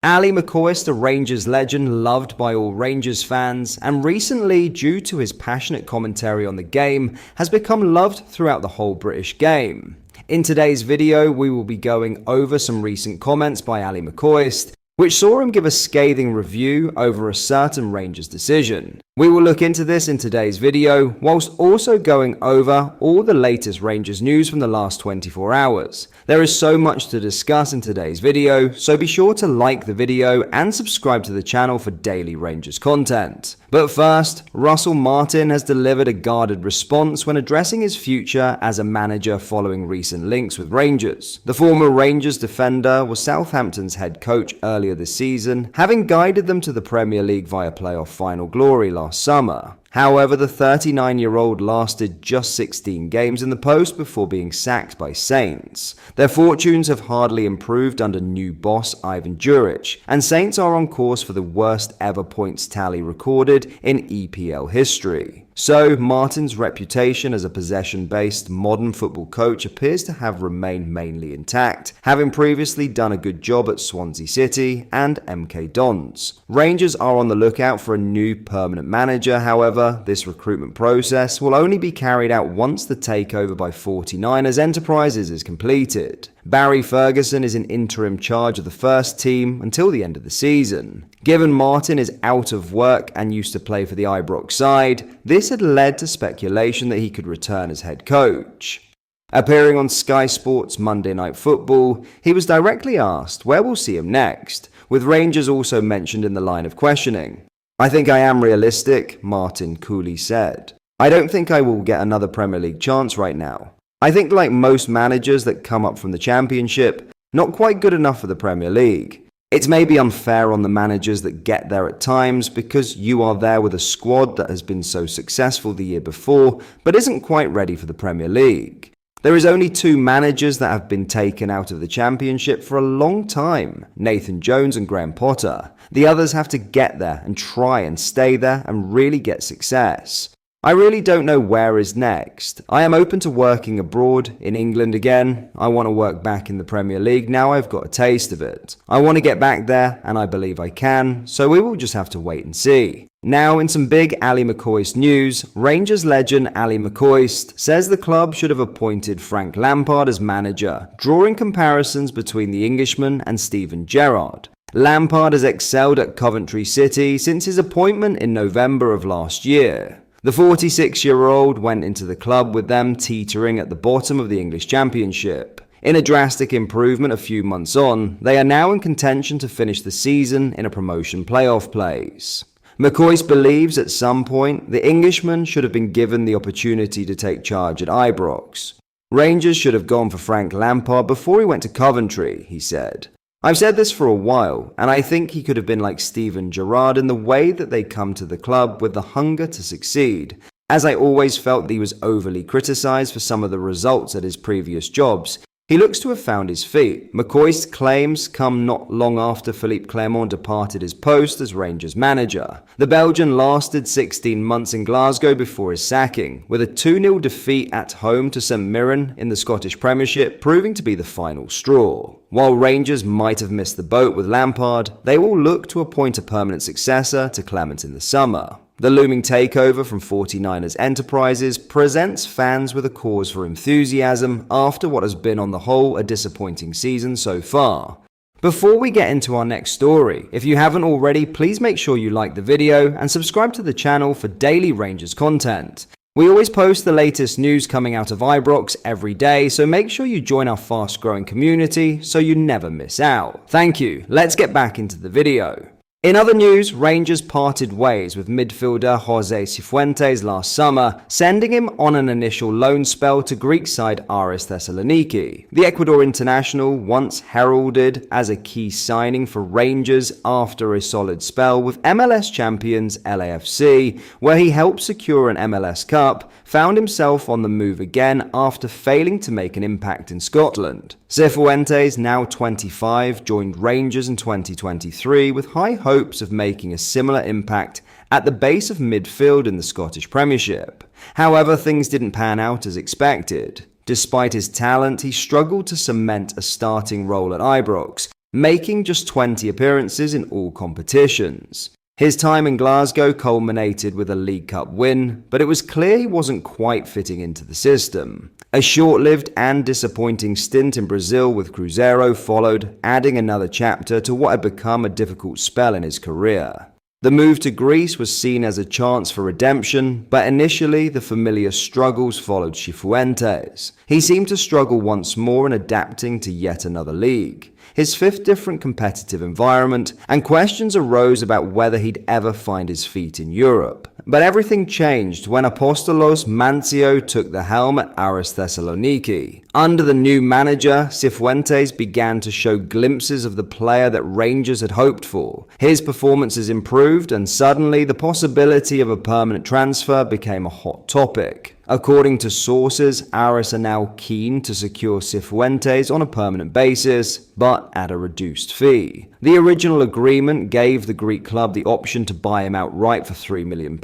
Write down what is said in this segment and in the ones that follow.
Ali Mccoist, a Rangers legend loved by all Rangers fans, and recently, due to his passionate commentary on the game, has become loved throughout the whole British game. In today's video, we will be going over some recent comments by Ali Mccoist, which saw him give a scathing review over a certain Rangers decision. We will look into this in today's video, whilst also going over all the latest Rangers news from the last 24 hours. There is so much to discuss in today's video, so be sure to like the video and subscribe to the channel for daily Rangers content. But first, Russell Martin has delivered a guarded response when addressing his future as a manager following recent links with Rangers. The former Rangers defender was Southampton's head coach earlier this season, having guided them to the Premier League via playoff final glory last summer. However, the 39-year-old lasted just 16 games in the post before being sacked by Saints. Their fortunes have hardly improved under new boss Ivan Juric, and Saints are on course for the worst ever points tally recorded in EPL history. So, Martin's reputation as a possession-based modern football coach appears to have remained mainly intact, having previously done a good job at Swansea City and MK Dons. Rangers are on the lookout for a new permanent manager, however, this recruitment process will only be carried out once the takeover by 49ers Enterprises is completed. Barry Ferguson is in interim charge of the first team until the end of the season. Given Martin is out of work and used to play for the Ibrox side, this had led to speculation that he could return as head coach. Appearing on Sky Sports Monday Night Football, he was directly asked where we'll see him next, with Rangers also mentioned in the line of questioning. "I think I am realistic," Martin coolly said. "I don't think I will get another Premier League chance right now. I think like most managers that come up from the Championship, not quite good enough for the Premier League. It's maybe unfair on the managers that get there at times because you are there with a squad that has been so successful the year before but isn't quite ready for the Premier League. There is only two managers that have been taken out of the Championship for a long time, Nathan Jones and Graham Potter. The others have to get there and try and stay there and really get success. I really don't know where is next. I am open to working abroad, in England again. I want to work back in the Premier League now I've got a taste of it. I want to get back there and I believe I can, so we will just have to wait and see." Now in some big Ali Mccoist news, Rangers legend Ali Mccoist says the club should have appointed Frank Lampard as manager, drawing comparisons between the Englishman and Steven Gerrard. Lampard has excelled at Coventry City since his appointment in November of last year. The 46-year-old went into the club with them teetering at the bottom of the English Championship. In a drastic improvement a few months on, they are now in contention to finish the season in a promotion playoff place. Mccoist believes at some point the Englishman should have been given the opportunity to take charge at Ibrox. "Rangers should have gone for Frank Lampard before he went to Coventry," he said. "I've said this for a while, and I think he could have been like Steven Gerrard in the way that they come to the club with the hunger to succeed, as I always felt that he was overly criticised for some of the results at his previous jobs. He looks to have found his feet." Mccoist's claims come not long after Philippe Clermont departed his post as Rangers manager. The Belgian lasted 16 months in Glasgow before his sacking, with a 2-0 defeat at home to St Mirren in the Scottish Premiership proving to be the final straw. While Rangers might have missed the boat with Lampard, they will look to appoint a permanent successor to Clement in the summer. The looming takeover from 49ers Enterprises presents fans with a cause for enthusiasm after what has been on the whole a disappointing season so far. Before we get into our next story, if you haven't already, please make sure you like the video and subscribe to the channel for daily Rangers content. We always post the latest news coming out of Ibrox every day, so make sure you join our fast-growing community so you never miss out. Thank you. Let's get back into the video. In other news, Rangers parted ways with midfielder Jose Cifuentes last summer, sending him on an initial loan spell to Greek side Aris Thessaloniki. The Ecuador international once heralded as a key signing for Rangers after a solid spell with MLS champions LAFC, where he helped secure an MLS Cup, found himself on the move again after failing to make an impact in Scotland. Cifuentes, now 25, joined Rangers in 2023 with high hopes of making a similar impact at the base of midfield in the Scottish Premiership. However, things didn't pan out as expected. Despite his talent, he struggled to cement a starting role at Ibrox, making just 20 appearances in all competitions. His time in Glasgow culminated with a League Cup win, but it was clear he wasn't quite fitting into the system. A short-lived and disappointing stint in Brazil with Cruzeiro followed, adding another chapter to what had become a difficult spell in his career. The move to Greece was seen as a chance for redemption, but initially the familiar struggles followed Cifuentes. He seemed to struggle once more in adapting to yet another league, his fifth different competitive environment, and questions arose about whether he'd ever find his feet in Europe. But everything changed when Apostolos Mantzio took the helm at Aris Thessaloniki. Under the new manager, Cifuentes began to show glimpses of the player that Rangers had hoped for. His performances improved, and suddenly the possibility of a permanent transfer became a hot topic. According to sources, Aris are now keen to secure Cifuentes on a permanent basis, but at a reduced fee. The original agreement gave the Greek club the option to buy him outright for £3 million,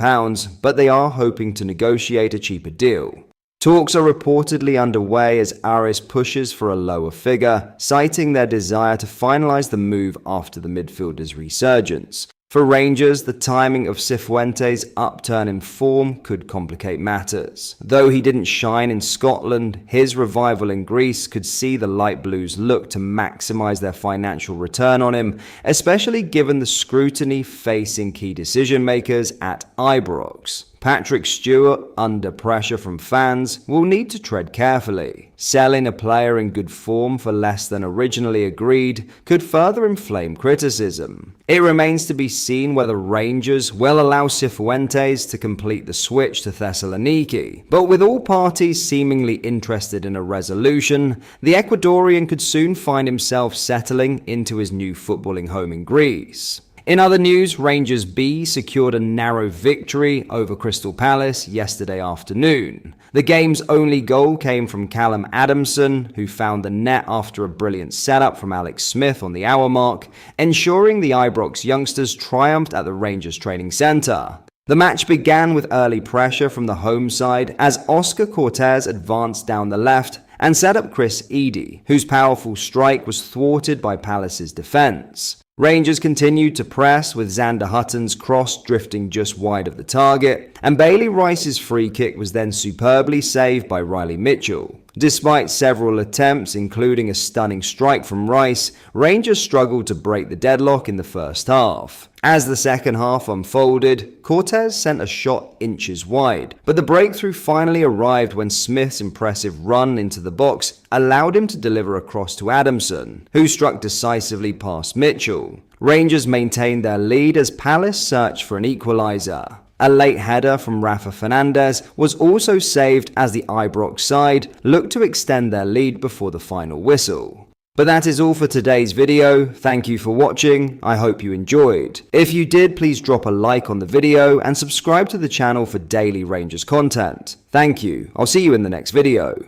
but they are hoping to negotiate a cheaper deal. Talks are reportedly underway as Aris pushes for a lower figure, citing their desire to finalise the move after the midfielder's resurgence. For Rangers, the timing of Cifuentes' upturn in form could complicate matters. Though he didn't shine in Scotland, his revival in Greece could see the Light Blues look to maximise their financial return on him, especially given the scrutiny facing key decision-makers at Ibrox. Patrick Stewart, under pressure from fans, will need to tread carefully. Selling a player in good form for less than originally agreed could further inflame criticism. It remains to be seen whether Rangers will allow Cifuentes to complete the switch to Thessaloniki, but with all parties seemingly interested in a resolution, the Ecuadorian could soon find himself settling into his new footballing home in Greece. In other news, Rangers B secured a narrow victory over Crystal Palace yesterday afternoon. The game's only goal came from Callum Adamson, who found the net after a brilliant setup from Alex Smith on the hour mark, ensuring the Ibrox youngsters triumphed at the Rangers training centre. The match began with early pressure from the home side as Oscar Cortez advanced down the left and set up Chris Eady, whose powerful strike was thwarted by Palace's defence. Rangers continued to press, with Xander Hutton's cross drifting just wide of the target, and Bailey Rice's free kick was then superbly saved by Riley Mitchell. Despite several attempts, including a stunning strike from Rice, Rangers struggled to break the deadlock in the first half. As the second half unfolded, Cortez sent a shot inches wide, but the breakthrough finally arrived when Smith's impressive run into the box allowed him to deliver a cross to Adamson, who struck decisively past Mitchell. Rangers maintained their lead as Palace searched for an equaliser. A late header from Rafa Fernandez was also saved as the Ibrox side looked to extend their lead before the final whistle. But that is all for today's video. Thank you for watching. I hope you enjoyed. If you did, please drop a like on the video and subscribe to the channel for daily Rangers content. Thank you. I'll see you in the next video.